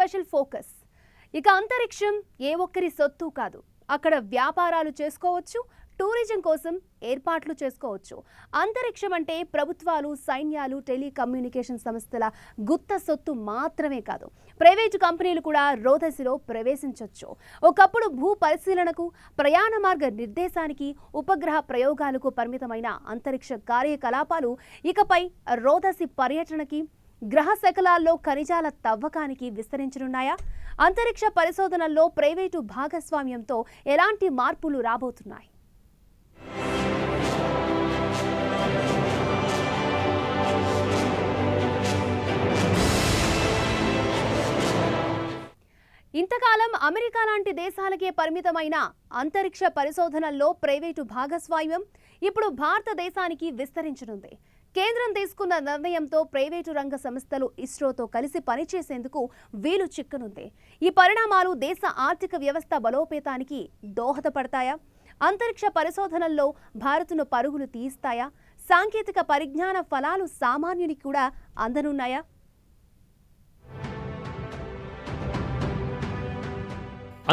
Special focus. ఇక అంతరిక్షం ఏ ఒక్కరి సొత్తు కాదు. అక్కడ వ్యాపారాలు చేసుకోవచ్చు, టూరిజం కోసం ఏర్పాట్లు చేసుకోవచ్చు. అంతరిక్షం అంటే ప్రభుత్వాలు, సైన్యాలు, టెలికమ్యూనికేషన్ సంస్థల గుత్త సొత్తు మాత్రమే కాదు. ప్రైవేటు కంపెనీలు కూడా రోదసిలో ప్రవేశించవచ్చు. ఒకప్పుడు భూ పరిశీలనకు, ప్రయాణ మార్గ నిర్దేశానికి, ఉపగ్రహ ప్రయోగాలకు పరిమితమైన అంతరిక్ష కార్యకలాపాలు ఇకపై రోదసి పర్యటనకి, గ్రహ శకలాల్లో ఖనిజాల తవ్వకానికి విస్తరించనున్నాయా? అంతరిక్ష పరిశోధనల్లో ప్రైవేటు భాగస్వామ్యంతో ఎలాంటి మార్పులు రాబోతున్నాయి? ఇంతకాలం అమెరికా లాంటి దేశాలకే పరిమితమైన అంతరిక్ష పరిశోధనల్లో ప్రైవేటు భాగస్వామ్యం ఇప్పుడు భారతదేశానికి విస్తరించనుంది. కేంద్రం తీసుకున్న నిర్ణయంతో ప్రైవేటు రంగ సంస్థలు ఇస్రోతో కలిసి పనిచేసేందుకు వీలు చిక్కనుంది. ఈ పరిణామాలు దేశ ఆర్థిక వ్యవస్థ బలోపేతానికి దోహదపడతాయా? అంతరిక్ష పరిశోధనల్లో భారత్ను పరుగులు తీస్తాయా? సాంకేతిక పరిజ్ఞాన ఫలాలు సామాన్యునికి కూడా అందనున్నాయా?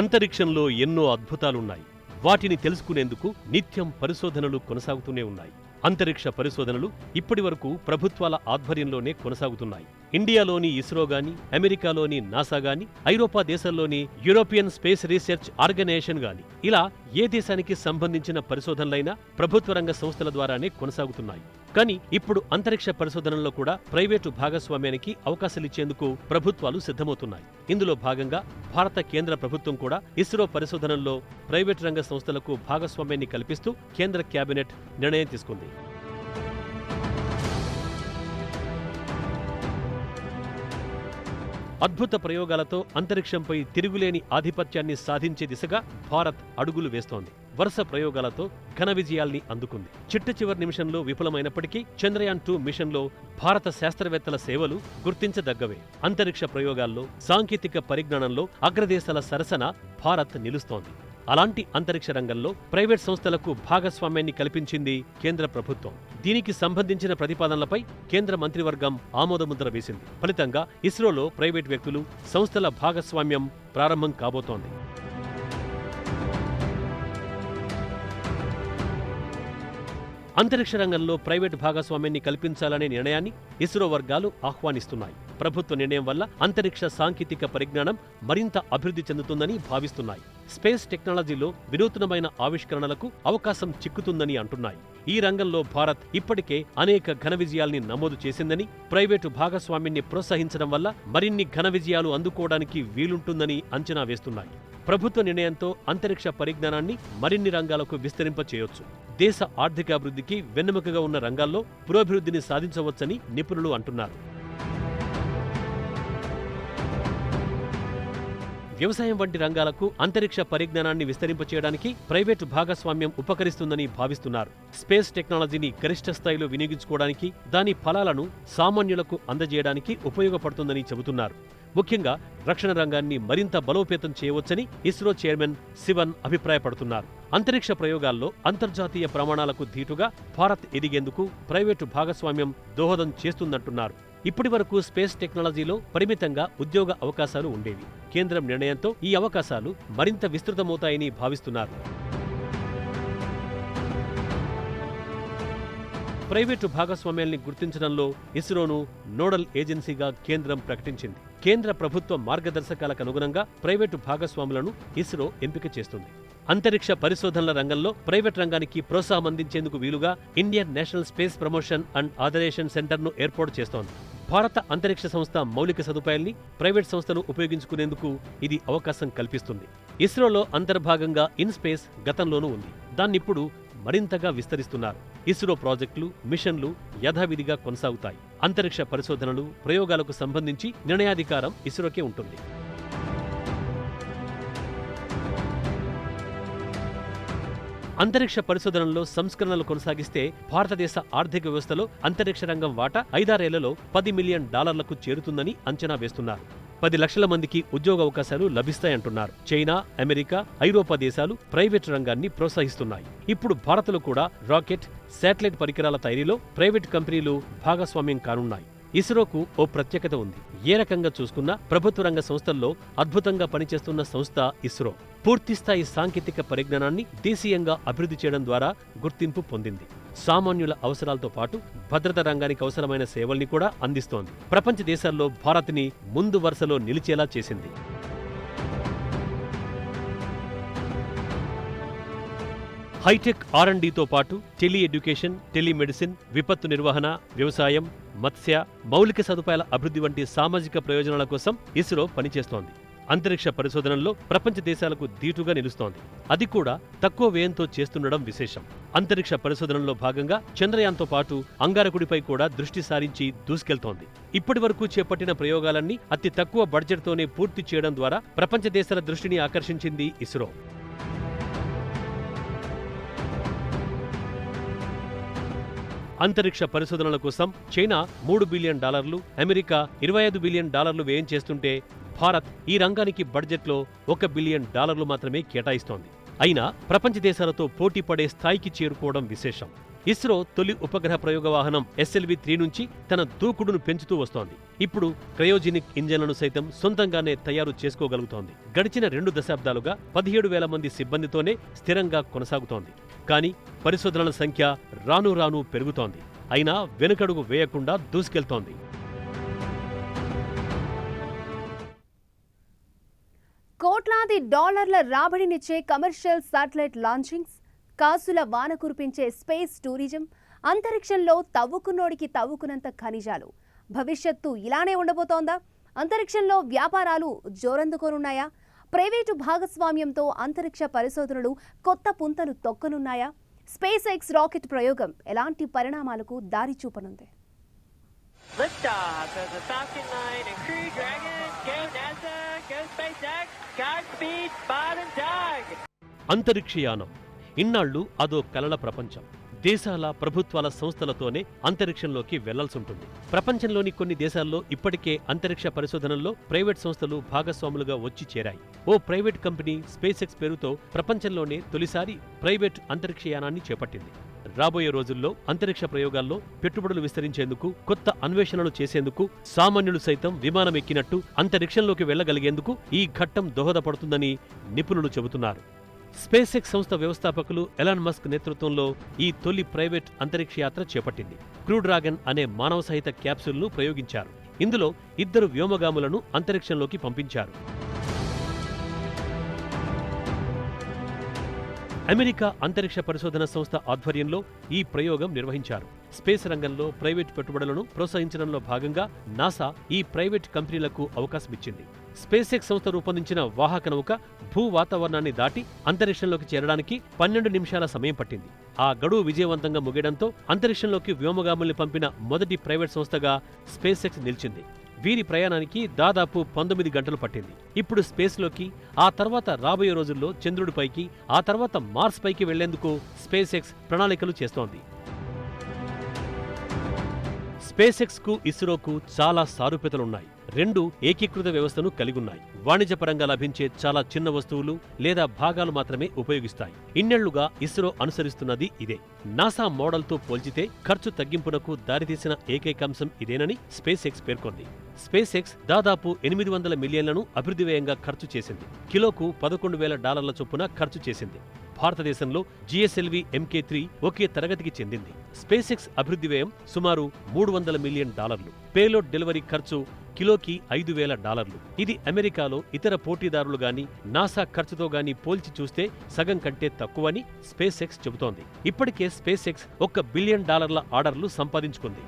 అంతరిక్షంలో ఎన్నో అద్భుతాలున్నాయి. వాటిని తెలుసుకునేందుకు నిత్యం పరిశోధనలు కొనసాగుతూనే ఉన్నాయి. అంతరిక్ష పరిశోధనలు ఇప్పటి వరకు ప్రభుత్వాల ఆధ్వర్యంలోనే కొనసాగుతున్నాయి. ఇండియాలోని ఇస్రో గాని, అమెరికాలోని నాసా గాని, ఐరోపా దేశాల్లోని యూరోపియన్ స్పేస్ రీసెర్చ్ ఆర్గనైజేషన్ గాని, ఇలా ఏ దేశానికి సంబంధించిన పరిశోధనలైనా ప్రభుత్వ రంగ సంస్థల ద్వారానే కొనసాగుతున్నాయి. కానీ ఇప్పుడు అంతరిక్ష పరిశోధనల్లో కూడా ప్రైవేటు భాగస్వామ్యానికి అవకాశాలిచ్చేందుకు ప్రభుత్వాలు సిద్ధమవుతున్నాయి. ఇందులో భాగంగా భారత కేంద్ర ప్రభుత్వం కూడా ఇస్రో పరిశోధనల్లో ప్రైవేటు రంగ సంస్థలకు భాగస్వామ్యాన్ని కల్పిస్తూ కేంద్ర కేబినెట్ నిర్ణయం తీసుకుంది. అద్భుత ప్రయోగాలతో అంతరిక్షంపై తిరుగులేని ఆధిపత్యాన్ని సాధించే దిశగా భారత్ అడుగులు వేస్తోంది. వరుస ప్రయోగాలతో ఘన విజయాల్ని అందుకుంది. చిట్ట నిమిషంలో విఫలమైనప్పటికీ చంద్రయాన్-2 మిషన్లో భారత శాస్త్రవేత్తల సేవలు గుర్తించదగ్గవే. అంతరిక్ష ప్రయోగాల్లో, సాంకేతిక పరిజ్ఞానంలో అగ్రదేశాల సరసన భారత్ నిలుస్తోంది. అలాంటి అంతరిక్ష రంగంలో ప్రైవేట్ సంస్థలకు భాగస్వామ్యాన్ని కల్పించింది కేంద్ర ప్రభుత్వం. దీనికి సంబంధించిన ప్రతిపాదనలపై కేంద్ర మంత్రివర్గం ఆమోదముద్ర వేసింది. ఫలితంగా ఇస్రోలో ప్రైవేట్ వ్యక్తులు, సంస్థల భాగస్వామ్యం ప్రారంభం కాబోతోంది. అంతరిక్ష రంగంలో ప్రైవేటు భాగస్వామ్యాన్ని కల్పించాలనే నిర్ణయాన్ని ఇస్రో వర్గాలు ఆహ్వానిస్తున్నాయి. ప్రభుత్వ నిర్ణయం వల్ల అంతరిక్ష సాంకేతిక పరిజ్ఞానం మరింత అభివృద్ధి చెందుతుందని భావిస్తున్నాయి. స్పేస్ టెక్నాలజీలో వినూత్నమైన ఆవిష్కరణలకు అవకాశం చిక్కుతుందని అంటున్నాయి. ఈ రంగంలో భారత్ ఇప్పటికే అనేక ఘన విజయాల్ని నమోదు చేసిందని, ప్రైవేటు భాగస్వామ్యాన్ని ప్రోత్సహించడం వల్ల మరిన్ని ఘన విజయాలు అందుకోవడానికి వీలుంటుందని అంచనా వేస్తున్నాయి. ప్రభుత్వ నిర్ణయంతో అంతరిక్ష పరిజ్ఞానాన్ని మరిన్ని రంగాలకు విస్తరింపచేయొచ్చు. దేశ ఆర్థికాభివృద్ధికి వెన్నెముకగా ఉన్న రంగాల్లో పురోభివృద్ధిని సాధించవచ్చని నిపుణులు అంటున్నారు. వ్యవసాయం వంటి రంగాలకు అంతరిక్ష పరిజ్ఞానాన్ని విస్తరింపచేయడానికి ప్రైవేటు భాగస్వామ్యం ఉపకరిస్తుందని భావిస్తున్నారు. స్పేస్ టెక్నాలజీని గరిష్ట స్థాయిలో వినియోగించుకోవడానికి, దాని ఫలాలను సామాన్యులకు అందజేయడానికి ఉపయోగపడుతుందని చెబుతున్నారు. ముఖ్యంగా రక్షణ రంగాన్ని మరింత బలోపేతం చేయవచ్చని ఇస్రో చైర్మన్ శివన్ అభిప్రాయపడుతున్నారు. అంతరిక్ష ప్రయోగాల్లో అంతర్జాతీయ ప్రమాణాలకు ధీటుగా భారత్ ఎదిగేందుకు ప్రైవేటు భాగస్వామ్యం దోహదం చేస్తుందంటున్నారు. ఇప్పటి వరకు స్పేస్ టెక్నాలజీలో పరిమితంగా ఉద్యోగ అవకాశాలు ఉండేవి. కేంద్రం నిర్ణయంతో ఈ అవకాశాలు మరింత విస్తృతమవుతాయని భావిస్తున్నారు. ప్రైవేటు భాగస్వామ్యాల్ని గుర్తించడంలో ఇస్రోను నోడల్ ఏజెన్సీగా కేంద్రం ప్రకటించింది. కేంద్ర ప్రభుత్వ మార్గదర్శకాలకు అనుగుణంగా ప్రైవేటు భాగస్వాములను ఇస్రో ఎంపిక చేస్తుంది. అంతరిక్ష పరిశోధనల రంగంలో ప్రైవేట్ రంగానికి ప్రోత్సాహం అందించేందుకు వీలుగా Indian National Space Promotion and Authorization సెంటర్ను ఏర్పాటు చేస్తోంది. భారత అంతరిక్ష సంస్థ మౌలిక సదుపాయాల్ని ప్రైవేట్ సంస్థలు ఉపయోగించుకునేందుకు ఇది అవకాశం కల్పిస్తుంది. ఇస్రోలో అంతర్భాగంగా ఇన్స్పేస్ గతంలోనూ ఉంది. దాన్నిప్పుడు మరింతగా విస్తరిస్తున్నారు. ఇస్రో ప్రాజెక్టులు, మిషన్లు యథావిధిగా కొనసాగుతాయి. అంతరిక్ష పరిశోధనలు, ప్రయోగాలకు సంబంధించి నిర్ణయాధికారం ఇస్రోకే ఉంటుంది. అంతరిక్ష పరిశోధనల్లో సంస్కరణలు కొనసాగిస్తే భారతదేశ ఆర్థిక వ్యవస్థలో అంతరిక్ష రంగం వాటా 5-6 ఏళ్లలో $10 మిలియన్ చేరుతుందని అంచనా వేస్తున్నారు. 10 లక్షల మందికి ఉద్యోగావకాశాలు లభిస్తాయంటున్నారు. చైనా, అమెరికా, ఐరోపా దేశాలు ప్రైవేటు రంగాన్ని ప్రోత్సహిస్తున్నాయి. ఇప్పుడు భారత్లో కూడా రాకెట్, శాటిలైట్ పరికరాల తయారీలో ప్రైవేటు కంపెనీలు భాగస్వామ్యం కానున్నాయి. ఇస్రోకు ఓ ప్రత్యేకత ఉంది. ఏ రకంగా చూసుకున్నా ప్రభుత్వ రంగ సంస్థల్లో అద్భుతంగా పనిచేస్తున్న సంస్థ ఇస్రో. పూర్తిస్థాయి సాంకేతిక పరిజ్ఞానాన్ని దేశీయంగా అభివృద్ధి చేయడం ద్వారా గుర్తింపు పొందింది. సామాన్యుల అవసరాలతో పాటు భద్రతా రంగానికి అవసరమైన సేవల్ని కూడా అందిస్తోంది. ప్రపంచ దేశాల్లో భారత్ని ముందు వరుసలో నిలిచేలా చేసింది. హైటెక్ R&Dతో పాటు టెలి ఎడ్యుకేషన్, టెలిమెడిసిన్, విపత్తు నిర్వహణ, వ్యవసాయం, మత్స్య, మౌలిక సదుపాయాల అభివృద్ధి వంటి సామాజిక ప్రయోజనాల కోసం ఇస్రో పనిచేస్తోంది. అంతరిక్ష పరిశోధనల్లో ప్రపంచ దేశాలకు దీటుగా నిలుస్తోంది. అది కూడా తక్కువ వ్యయంతో చేస్తుండడం విశేషం. అంతరిక్ష పరిశోధనల్లో భాగంగా చంద్రయాన్తో పాటు అంగారకుడిపై కూడా దృష్టి సారించి దూసుకెళ్తోంది. ఇప్పటి వరకు చేపట్టిన ప్రయోగాలన్నీ అతి తక్కువ బడ్జెట్తోనే పూర్తి చేయడం ద్వారా ప్రపంచ దేశాల దృష్టిని ఆకర్షించింది ఇస్రో. అంతరిక్ష పరిశోధనల కోసం చైనా $3 బిలియన్, అమెరికా $25 బిలియన్ వ్యయం చేస్తుంటే భారత్ ఈ రంగానికి బడ్జెట్లో $1 బిలియన్ మాత్రమే కేటాయిస్తోంది. అయినా ప్రపంచ దేశాలతో పోటీ పడే స్థాయికి చేరుకోవడం విశేషం. ఇస్రో తొలి ఉపగ్రహ ప్రయోగ వాహనం SLV-3 నుంచి తన దూకుడును పెంచుతూ వస్తోంది. ఇప్పుడు క్రయోజెనిక్ ఇంజన్లను సైతం సొంతంగానే తయారు చేసుకోగలుగుతోంది. గడిచిన 2 దశాబ్దాలుగా 17,000 మంది సిబ్బందితోనే స్థిరంగా కొనసాగుతోంది. కానీ పరిశోధనల సంఖ్య రాను రాను పెరుగుతోంది. అయినా వెనుకడుగు వేయకుండా దూసుకెళ్తోంది. కోట్లాది డాలర్ల రాబడినిచ్చే కమర్షియల్ శాటిలైట్ లాంచింగ్స్, కాసుల వాన కురిపించే స్పేస్ టూరిజం, అంతరిక్షంలో తవ్వుకున్నోడికి తవ్వుకున్నంత ఖనిజాలు. భవిష్యత్తు ఇలానే ఉండబోతోందా? అంతరిక్షంలో వ్యాపారాలు జోరందుకోనున్నాయా? ప్రైవేటు భాగస్వామ్యంతో అంతరిక్ష పరిశోధనలు కొత్త పుంతలు తొక్కనున్నాయా? స్పేస్ ఎక్స్ రాకెట్ ప్రయోగం ఎలాంటి పరిణామాలకు దారి చూపనుంది? Liftoff of the Falcon 9 and Crew Dragon. Go NASA, go SpaceX, Godspeed, Bob and Doug. అంతరిక్షయానం ఇన్నాళ్లు అదో కలల ప్రపంచం. దేశాల, ప్రభుత్వాల సంస్థలతోనే అంతరిక్షంలోకి వెళ్లాల్సుంటుంది. ప్రపంచంలోని కొన్ని దేశాల్లో ఇప్పటికే అంతరిక్ష పరిశోధనల్లో ప్రైవేట్ సంస్థలు భాగస్వాములుగా వచ్చి చేరాయి. ఓ ప్రైవేట్ కంపెనీ స్పేస్ ఎక్స్ పేరుతో ప్రపంచంలోనే తొలిసారి ప్రైవేట్ అంతరిక్షయానాన్ని చేపట్టింది. రాబోయే రోజుల్లో అంతరిక్ష ప్రయోగాల్లో పెట్టుబడులు విస్తరించేందుకు, కొత్త అన్వేషణలు చేసేందుకు, సామాన్యులు సైతం విమానం ఎక్కినట్టు అంతరిక్షంలోకి వెళ్లగలిగేందుకు ఈ ఘట్టం దోహదపడుతుందని నిపుణులు చెబుతున్నారు. స్పేస్ ఎక్స్ సంస్థ వ్యవస్థాపకులు ఎలాన్ మస్క్ నేతృత్వంలో ఈ తొలి ప్రైవేట్ అంతరిక్ష యాత్ర చేపట్టింది. క్రూ డ్రాగన్ అనే మానవ సహిత క్యాప్సూల్ను ప్రయోగించారు. ఇందులో 2 వ్యోమగాములను అంతరిక్షంలోకి పంపించారు. అమెరికా అంతరిక్ష పరిశోధన సంస్థ ఆధ్వర్యంలో ఈ ప్రయోగం నిర్వహించారు. స్పేస్ రంగంలో ప్రైవేట్ పెట్టుబడులను ప్రోత్సహించడంలో భాగంగా నాసా ఈ ప్రైవేట్ కంపెనీలకు అవకాశమిచ్చింది. స్పేస్ ఎక్స్ సంస్థ రూపొందించిన వాహక నౌక భూ వాతావరణాన్ని దాటి అంతరిక్షంలోకి చేరడానికి 12 నిమిషాల సమయం పట్టింది. ఆ గడువు విజయవంతంగా ముగియడంతో అంతరిక్షంలోకి వ్యోమగాముల్ని పంపిన మొదటి ప్రైవేట్ సంస్థగా స్పేస్ ఎక్స్ నిలిచింది. వీరి ప్రయాణానికి దాదాపు 19 గంటలు పట్టింది. ఇప్పుడు స్పేస్లోకి, ఆ తర్వాత రాబోయే రోజుల్లో చంద్రుడిపైకి, ఆ తర్వాత మార్స్ పైకి వెళ్లేందుకు స్పేస్ ఎక్స్ ప్రణాళికలు చేస్తోంది. స్పేస్ ఎక్స్ కు ఇస్రోకు చాలా సారూప్యతలున్నాయి. 2 ఏకీకృత వ్యవస్థను కలిగున్నాయి. వాణిజ్యపరంగా లభించే చాలా చిన్న వస్తువులు లేదా భాగాలు మాత్రమే ఉపయోగిస్తాయి. ఇన్నేళ్లుగా ఇస్రో అనుసరిస్తున్నది ఇదే. నాసా మోడల్తో పోల్చితే ఖర్చు తగ్గింపునకు దారితీసిన ఏకైక అంశం ఇదేనని స్పేస్ ఎక్స్ పేర్కొంది. స్పేస్ ఎక్స్ దాదాపు 800 మిలియన్లను అభివృద్ధి వ్యయంగా ఖర్చు చేసింది. కిలోకు $11,000 చొప్పున ఖర్చు చేసింది. భారతదేశంలో GSLV MK3 ఒకే తరగతికి చెందింది. స్పేస్ ఎక్స్ అభివృద్ధి వ్యయం సుమారు $300 మిలియన్. పేలోడ్ డెలివరీ ఖర్చు కిలోకి $5,000. ఇది అమెరికాలో ఇతర పోటీదారులు గాని, నాసా ఖర్చుతో గాని పోల్చి చూస్తే సగం కంటే తక్కువని స్పేస్ ఎక్స్ చెబుతోంది. ఇప్పటికే స్పేస్ ఎక్స్ $1 బిలియన్ ఆర్డర్లు సంపాదించుకుంది.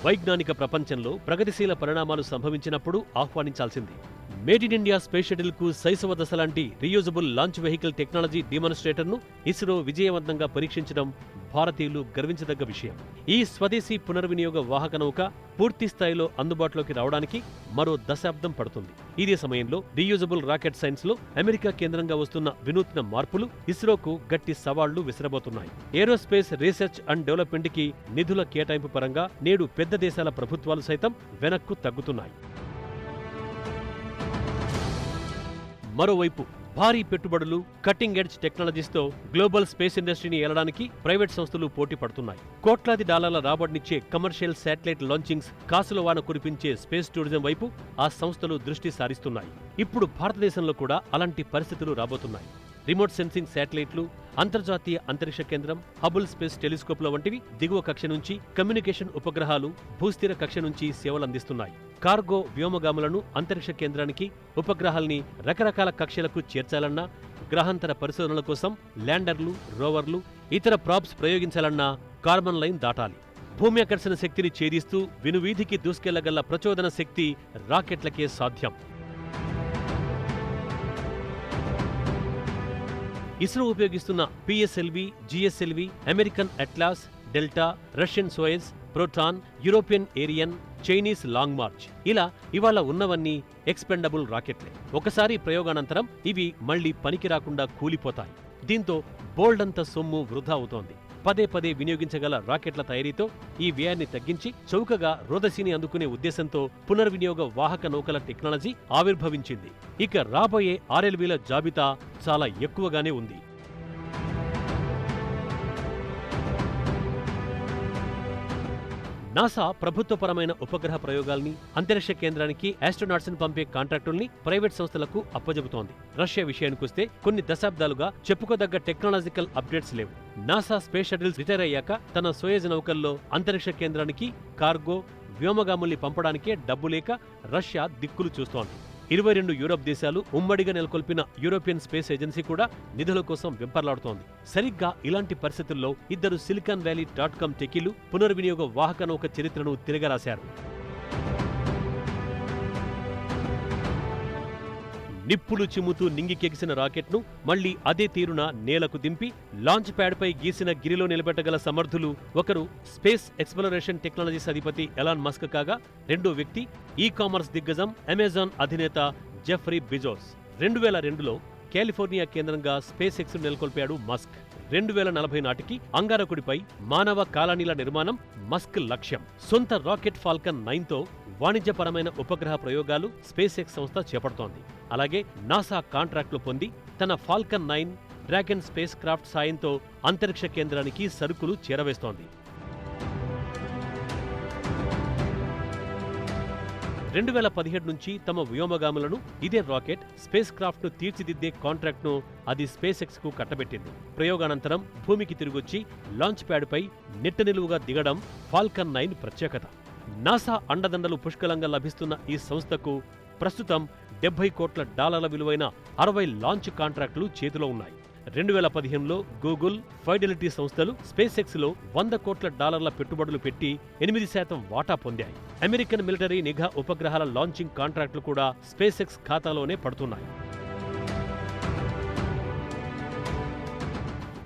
వైజ్ఞానిక ప్రపంచంలో ప్రగతిశీల పరిణామాలు సంభవించినప్పుడు ఆహ్వానించాల్సింది. Made in India space shuttle కు శైశవ దశ లాంటి రీయూజబుల్ లాంచ్ వెహికల్ టెక్నాలజీ డిమాన్స్ట్రేటర్ను ఇస్రో విజయవంతంగా పరీక్షించడం భారతీయులు గర్వించదగ్గ విషయం. ఈ స్వదేశీ పునర్వినియోగ వాహక నౌక పూర్తి స్థాయిలో అందుబాటులోకి రావడానికి మరో దశాబ్దం పడుతుంది. ఇదే సమయంలో రీయూజబుల్ రాకెట్ సైన్స్ లో అమెరికా కేంద్రంగా వస్తున్న వినూత్న మార్పులు ఇస్రోకు గట్టి సవాళ్లు విసిరబోతున్నాయి. ఏరోస్పేస్ రీసెర్చ్ అండ్ డెవలప్మెంట్ కి నిధుల కేటాయింపు పరంగా నేడు పెద్ద దేశాల ప్రభుత్వాలు సైతం వెనక్కు తగ్గుతున్నాయి. మరోవైపు భారీ పెట్టుబడులు, కట్టింగ్ ఎడ్జ్ టెక్నాలజీస్తో గ్లోబల్ స్పేస్ ఇండస్ట్రీని ఏలడానికి ప్రైవేట్ సంస్థలు పోటీ పడుతున్నాయి. కోట్లాది డాలర్ల రాబడినిచ్చే కమర్షియల్ శాటిలైట్ లాంచింగ్స్, కాసుల వాన కురిపించే స్పేస్ టూరిజం వైపు ఆ సంస్థలు దృష్టి సారిస్తున్నాయి. ఇప్పుడు భారతదేశంలో కూడా అలాంటి పరిస్థితులు రాబోతున్నాయి. రిమోట్ సెన్సింగ్ శాటిలైట్లు, అంతర్జాతీయ అంతరిక్ష కేంద్రం, హబుల్ స్పేస్ టెలిస్కోప్ల వంటివి దిగువ కక్ష నుంచి కమ్యూనికేషన్ ఉపగ్రహాలు, భూస్థిర కక్ష నుంచి సేవలందిస్తున్నాయి. కార్గో వ్యోమగాములను అంతరిక్ష కేంద్రానికి, ఉపగ్రహాల్ని రకరకాల కక్షలకు చేర్చాలన్నా, గ్రహాంతర పరిశోధనల కోసం ల్యాండర్లు, రోవర్లు, ఇతర ప్రాప్స్ ప్రయోగించాలన్నా కార్బన్ లైన్ దాటాలి. భూమి ఆకర్షణ శక్తిని ఛేదిస్తూ వినువీధికి దూసుకెళ్లగల ప్రచోదన శక్తి రాకెట్లకే సాధ్యం. ఇస్రో ఉపయోగిస్తున్న PSLV, GSLV, American Atlas, Delta, Russian Soyuz, Proton, European Ariane, Chinese Long March, ఇలా ఇవాళ ఉన్నవన్నీ ఎక్స్పెండబుల్ రాకెట్లే. ఒకసారి ప్రయోగానంతరం ఇవి మళ్లీ పనికి రాకుండా కూలిపోతాయి. దీంతో బోల్డంత సొమ్ము వృధా అవుతోంది. పదే పదే వినియోగించగల రాకెట్ల తయారీతో ఈ వ్యయాన్ని తగ్గించి చౌకగా రోదసీని అందుకునే ఉద్దేశంతో పునర్వినియోగ వాహక నౌకల టెక్నాలజీ ఆవిర్భవించింది. ఇక రాబోయే RLVల జాబితా చాలా ఎక్కువగానే ఉంది. నాసా ప్రభుత్వపరమైన ఉపగ్రహ ప్రయోగాల్ని, అంతరిక్ష కేంద్రానికి ఆస్ట్రోనాట్స్ ని పంపే కాంట్రాక్టుల్ని ప్రైవేట్ సంస్థలకు అప్పజెబుతోంది. రష్యా విషయానికొస్తే కొన్ని దశాబ్దాలుగా చెప్పుకోదగ్గ టెక్నాలజికల్ అప్డేట్స్ లేవు. నాసా స్పేస్ షటిల్స్ రిటైర్ అయ్యాక తన సోయజ్ నౌకల్లో అంతరిక్ష కేంద్రానికి కార్గో, వ్యోమగాముల్ని పంపడానికే డబ్బు లేక రష్యా దిక్కులు చూస్తోంది. 22 యూరప్ దేశాలు ఉమ్మడిగా నెలకొల్పిన యూరోపియన్ స్పేస్ ఏజెన్సీ కూడా నిధుల కోసం వెంపర్లాడుతోంది. సరిగ్గా ఇలాంటి పరిస్థితుల్లో ఇద్దరు సిలికాన్ వ్యాలీ .com టెకీలు పునర్వినియోగ వాహక నౌక చరిత్రను తిరగరాశారు. నిప్పులు చిమ్ముతూ నింగికెగిసిన రాకెట్ను మళ్లీ అదే తీరున నేలకు దింపి లాంచ్ ప్యాడ్పై గీసిన గిరిలో నిలబెట్టగల సమర్థులు ఒకరు స్పేస్ ఎక్స్ప్లోరేషన్ టెక్నాలజీస్ అధిపతి ఎలాన్ మస్క్ కాగా, రెండో వ్యక్తి ఈ-కామర్స్ దిగ్గజం అమెజాన్ అధినేత జెఫ్రీ బిజోస్. 2002లో కాలిఫోర్నియా కేంద్రంగా స్పేస్ ఎక్స్ నెలకొల్పాడు మస్క్. 2040 నాటికి అంగారకుడిపై మానవ కాలనీల నిర్మాణం మస్క్ లక్ష్యం. సొంత రాకెట్ ఫాల్కన్ 9తో వాణిజ్యపరమైన ఉపగ్రహ ప్రయోగాలు స్పేస్ ఎక్స్ సంస్థ చేపడుతోంది. అలాగే నాసా కాంట్రాక్టులు పొంది తన ఫాల్కన్ 9 డ్రాగన్ స్పేస్ క్రాఫ్ట్ సాయంతో అంతరిక్ష కేంద్రానికి సరుకులు చేరవేస్తోంది. 2017 నుంచి తమ వ్యోమగాములను ఇదే రాకెట్ స్పేస్ క్రాఫ్ట్ ను తీర్చిదిద్దే కాంట్రాక్ట్ను అది స్పేస్ ఎక్స్ కు కట్టబెట్టింది. ప్రయోగానంతరం భూమికి తిరిగొచ్చి లాంచ్ ప్యాడ్పై నిట్ట నిలువుగా దిగడం ఫాల్కన్ 9 ప్రత్యేకత. నాసా అండదండలు పుష్కలంగా లభిస్తున్న ఈ సంస్థకు ప్రస్తుతం $70 కోట్ల విలువైన 60 లాంచ్ కాంట్రాక్టులు చేతిలో ఉన్నాయి. 2015లో గూగుల్, ఫైడెలిటీ సంస్థలు స్పేస్ ఎక్స్ లో $100 కోట్ల పెట్టుబడులు పెట్టి 8% వాటా పొందాయి. అమెరికన్ మిలిటరీ నిఘా ఉపగ్రహాల లాంచింగ్ కాంట్రాక్టులు కూడా స్పేస్ ఎక్స్ ఖాతాలోనే పడుతున్నాయి.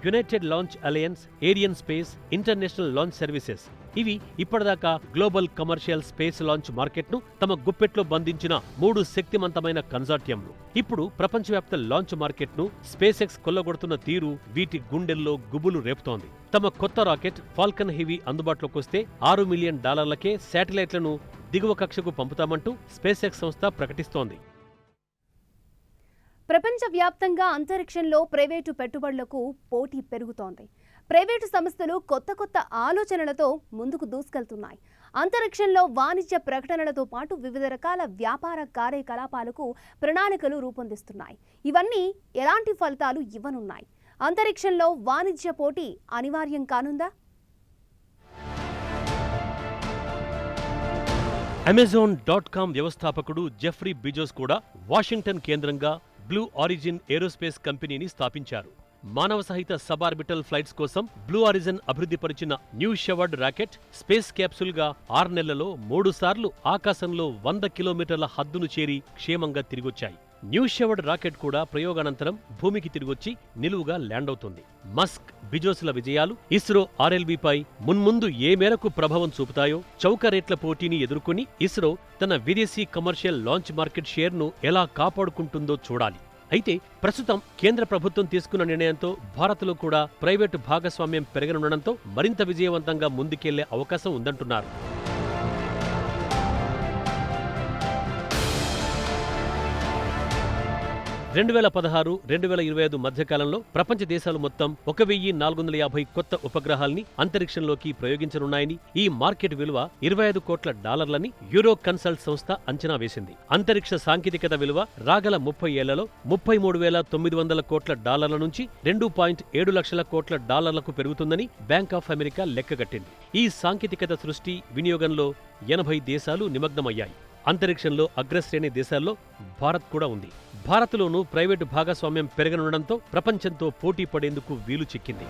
United Launch Alliance, Arianespace, International Launch Services ఇవి ఇప్పటిదాకా గ్లోబల్ కమర్షియల్ స్పేస్ లాంచ్ మార్కెట్ను తమ గుప్పెట్లో బంధించిన 3 శక్తిమంతమైన కన్సార్టియంలు. ఇప్పుడు ప్రపంచవ్యాప్త లాంచ్ మార్కెట్ను స్పేస్ ఎక్స్ కొల్లగొడుతున్న తీరు వీటి గుండెల్లో గుబులు రేపుతోంది. తమ కొత్త రాకెట్ ఫాల్కన్ హెవీ అందుబాటులోకొస్తే $6 మిలియన్ శాటిలైట్లను దిగువ కక్షకు పంపుతామంటూ స్పేస్ ఎక్స్ సంస్థ ప్రకటిస్తోంది. ప్రపంచవ్యాప్తంగా అంతరిక్షంలో ప్రైవేటు పెట్టుబడులకు పోటీ పెరుగుతోంది. ప్రైవేటు సంస్థలు కొత్త కొత్త ఆలోచనలతో ముందుకు దూసుకెళ్తున్నాయి. అంతరిక్షంలో వాణిజ్య ప్రకటనలతో పాటు వివిధ రకాల వ్యాపార కార్యకలాపాలకు ప్రణాళికలు రూపొందిస్తున్నాయి. ఇవన్నీ ఎలాంటి ఫలితాలు ఇవ్వనున్నాయి? అంతరిక్షంలో వాణిజ్య పోటీ అనివార్యం కానుందా? Amazon.com వ్యవస్థాపకుడు జెఫ్రీ బిజోస్ కూడా వాషింగ్టన్ కేంద్రంగా బ్లూ ఆరిజిన్ ఏరోస్పేస్ కంపెనీని స్థాపించారు. మానవ సహిత సబార్బిటల్ ఫ్లైట్స్ కోసం బ్లూ ఆరిజిన్ అభివృద్ధిపరిచిన న్యూ షెవర్డ్ రాకెట్ స్పేస్ క్యాప్సూల్గా 6 నెలల్లో 3 సార్లు ఆకాశంలో 100 కిలోమీటర్ల హద్దును చేరి క్షేమంగా తిరిగొచ్చాయి. న్యూ షెవర్డ్ రాకెట్ కూడా ప్రయోగానంతరం భూమికి తిరిగొచ్చి నిలువుగా ల్యాండ్ అవుతుంది. మస్క్, బిజోస్ల విజయాలు ఇస్రో RLVపై మున్ముందు ఏ మేరకు ప్రభావం చూపుతాయో, చౌక రేట్ల పోటీని ఎదుర్కొని ఇస్రో తన విదేశీ కమర్షియల్ లాంచ్ మార్కెట్ షేర్ను ఎలా కాపాడుకుంటుందో చూడాలి. అయితే ప్రస్తుతం కేంద్ర ప్రభుత్వం తీసుకున్న నిర్ణయంతో భారత్లో కూడా ప్రైవేటు భాగస్వామ్యం పెరగనుండడంతో మరింత విజయవంతంగా ముందుకెళ్లే అవకాశం ఉందంటున్నారు. 2016-2025 మధ్యకాలంలో ప్రపంచ దేశాలు మొత్తం 1450 కొత్త ఉపగ్రహాల్ని అంతరిక్షంలోకి ప్రయోగించనున్నాయని, ఈ మార్కెట్ విలువ $25 కోట్ల యూరో కన్సల్ట్ సంస్థ అంచనా వేసింది. అంతరిక్ష సాంకేతికత విలువ రాగల 30 ఏళ్లలో $33,900 కోట్ల నుంచి $2.7 లక్షల కోట్ల పెరుగుతుందని బ్యాంక్ ఆఫ్ అమెరికా లెక్కగట్టింది. ఈ సాంకేతికత సృష్టి, వినియోగంలో 80 దేశాలు నిమగ్నమయ్యాయి. అంతరిక్షంలో అగ్రశ్రేణి దేశాల్లో భారత్ కూడా ఉంది. భారత్లోనూ ప్రైవేటు భాగస్వామ్యం పెరగనుండడంతో ప్రపంచంతో పోటీ పడేందుకు వీలు చిక్కింది.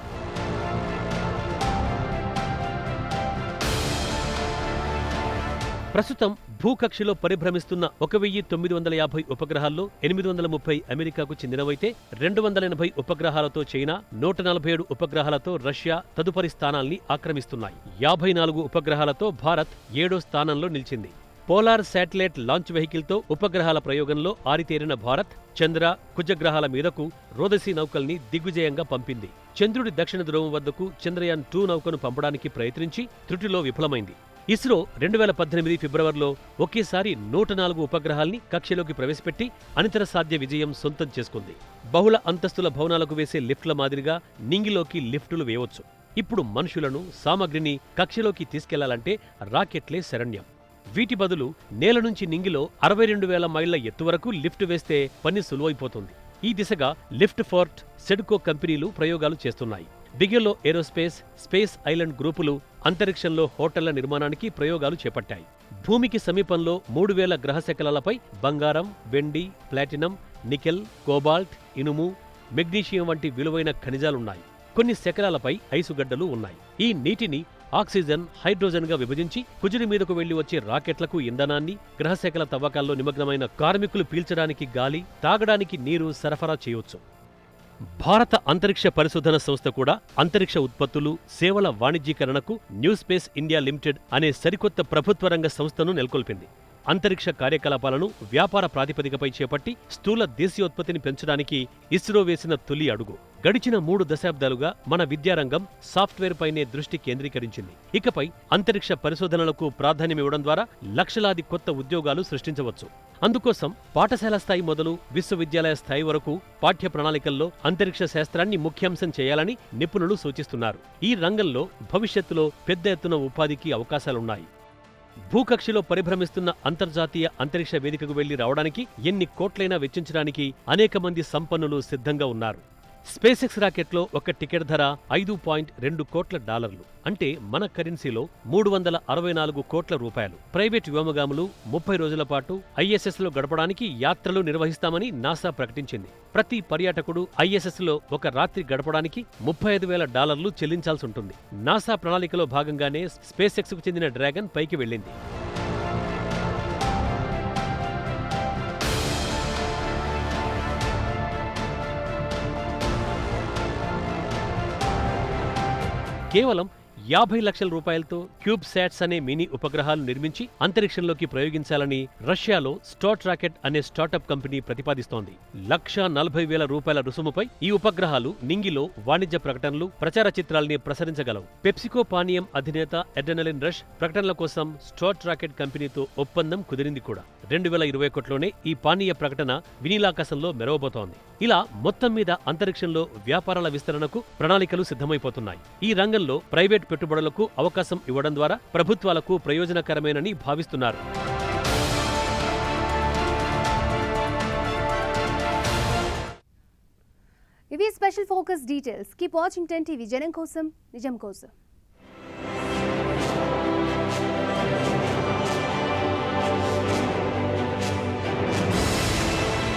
ప్రస్తుతం భూకక్షలో పరిభ్రమిస్తున్న 1950 ఉపగ్రహాల్లో 830 అమెరికాకు చెందినవైతే 280 ఉపగ్రహాలతో చైనా, 147 ఉపగ్రహాలతో రష్యా తదుపరి స్థానాల్ని ఆక్రమిస్తున్నాయి. 54 ఉపగ్రహాలతో భారత్ 7వ స్థానంలో నిలిచింది. పోలార్ శాటిలైట్ లాంచ్ వెహికల్తో ఉపగ్రహాల ప్రయోగంలో ఆరితేరిన భారత్ చంద్ర, కుజగ్రహాల మీదకు రోదసీ నౌకల్ని దిగ్విజయంగా పంపింది. చంద్రుడి దక్షిణ ధ్రువం వద్దకు చంద్రయాన్ 2 నౌకను పంపడానికి ప్రయత్నించి త్రుటిలో విఫలమైంది. ఇస్రో 2018 ఫిబ్రవరిలో ఒకేసారి 104 ఉపగ్రహాల్ని కక్షలోకి ప్రవేశపెట్టి అనితర సాధ్య విజయం సొంతం చేసుకుంది. బహుళ అంతస్తుల భవనాలకు వేసే లిఫ్ట్ల మాదిరిగా నింగిలోకి లిఫ్టులు వేయవచ్చు. ఇప్పుడు మనుషులను, సామగ్రిని కక్షలోకి తీసుకెళ్లాలంటే రాకెట్లే శరణ్యం. వీటి బదులు నేల నుంచి నింగిలో 62,000 మైళ్ల ఎత్తు వరకు లిఫ్ట్ వేస్తే పని సులువైపోతుంది. ఈ దిశగా లిఫ్ట్ ఫోర్ట్, సెడ్కో కంపెనీలు ప్రయోగాలు చేస్తున్నాయి. బిగెలో ఏరోస్పేస్, స్పేస్ ఐలాండ్ గ్రూపులు అంతరిక్షంలో హోటళ్ల నిర్మాణానికి ప్రయోగాలు చేపట్టాయి. భూమికి సమీపంలో 3,000 గ్రహశకలాలపై బంగారం, వెండి, ప్లాటినం, నికెల్, కోబాల్ట్, ఇనుము, మెగ్నీషియం వంటి విలువైన ఖనిజాలున్నాయి. కొన్ని శకలాలపై ఐసుగడ్డలు ఉన్నాయి. ఈ నీటిని ఆక్సిజన్, హైడ్రోజన్గా విభజించి కుజుడి మీదకు వెళ్లి వచ్చే రాకెట్లకు ఇంధనాన్ని, గ్రహశకల తవ్వకాల్లో నిమగ్నమైన కార్మికులు పీల్చడానికి గాలి, తాగడానికి నీరు సరఫరా చేయవచ్చు. భారత అంతరిక్ష పరిశోధన సంస్థ కూడా అంతరిక్ష ఉత్పత్తులు, సేవల వాణిజ్యీకరణకు న్యూ స్పేస్ ఇండియా లిమిటెడ్ అనే సరికొత్త ప్రభుత్వ రంగ సంస్థను నెలకొల్పింది. అంతరిక్ష కార్యకలాపాలను వ్యాపార ప్రాతిపదికపై చేపట్టి స్థూల దేశీయోత్పత్తిని పెంచడానికి ఇస్రో వేసిన తొలి అడుగు. గడిచిన 3 దశాబ్దాలుగా మన విద్యారంగం సాఫ్ట్వేర్ పైనే దృష్టి కేంద్రీకరించింది. ఇకపై అంతరిక్ష పరిశోధనలకు ప్రాధాన్యమివ్వడం ద్వారా లక్షలాది కొత్త ఉద్యోగాలు సృష్టించవచ్చు. అందుకోసం పాఠశాల స్థాయి మొదలు విశ్వవిద్యాలయ స్థాయి వరకు పాఠ్య ప్రణాళికల్లో అంతరిక్ష శాస్త్రాన్ని ముఖ్యాంశం చేయాలని నిపుణులు సూచిస్తున్నారు. ఈ రంగంలో భవిష్యత్తులో పెద్ద ఎత్తున ఉపాధికి అవకాశాలున్నాయి. భూకక్షలో పరిభ్రమిస్తున్న అంతర్జాతీయ అంతరిక్ష వేదికకు వెళ్లి రావడానికి ఎన్ని కోట్లైనా వెచ్చించడానికి అనేక మంది సంపన్నులు సిద్ధంగా ఉన్నారు. స్పేస్ ఎక్స్ రాకెట్లో ఒక టికెట్ ధర $5.2 కోట్ల, అంటే మన కరెన్సీలో 364 కోట్ల రూపాయలు. ప్రైవేట్ వ్యోమగాములు 30 రోజుల పాటు ఐఎస్ఎస్లో గడపడానికి యాత్రలు నిర్వహిస్తామని నాసా ప్రకటించింది. ప్రతి పర్యాటకుడు ఐఎస్ఎస్లో ఒక రాత్రి గడపడానికి $35,000 చెల్లించాల్సి ఉంటుంది. నాసా ప్రణాళికలో భాగంగానే స్పేస్ ఎక్స్కు చెందిన డ్రాగన్ పైకి వెళ్ళింది. కేవలం 50 లక్షల రూపాయలతో క్యూబ్ శాట్స్ అనే మినీ ఉపగ్రహాలు నిర్మించి అంతరిక్షంలోకి ప్రయోగించాలని రష్యాలో స్టార్ట్ రాకెట్ అనే స్టార్టప్ కంపెనీ ప్రతిపాదిస్తోంది. $140,000 రుసుముపై ఈ ఉపగ్రహాలు నింగిలో వాణిజ్య ప్రకటనలు, ప్రచార చిత్రాల్ని ప్రసరించగలవు. పెప్సికో పానీయం అధినేత అడ్రెనలిన్ రష్ ప్రకటనల కోసం స్టార్ట్ రాకెట్ కంపెనీతో ఒప్పందం కుదిరింది కూడా. 2021లోనే ఈ పానీయ ప్రకటన వినీలాకాశంలో మెరవబోతోంది. ఇలా మొత్తం మీద అంతరిక్షంలో వ్యాపారాల విస్తరణకు ప్రణాళికలు సిద్ధమైపోతున్నాయి. ఈ రంగంలో ప్రైవేట్ పెట్టుబడులకు అవకాశం ఇవ్వడం ద్వారా ప్రభుత్వాలకు ప్రయోజనకరమేనని భావిస్తున్నారు. ఇవి special focus details. Keep watching 10 TV. జనం కోసం, నిజం కోసం.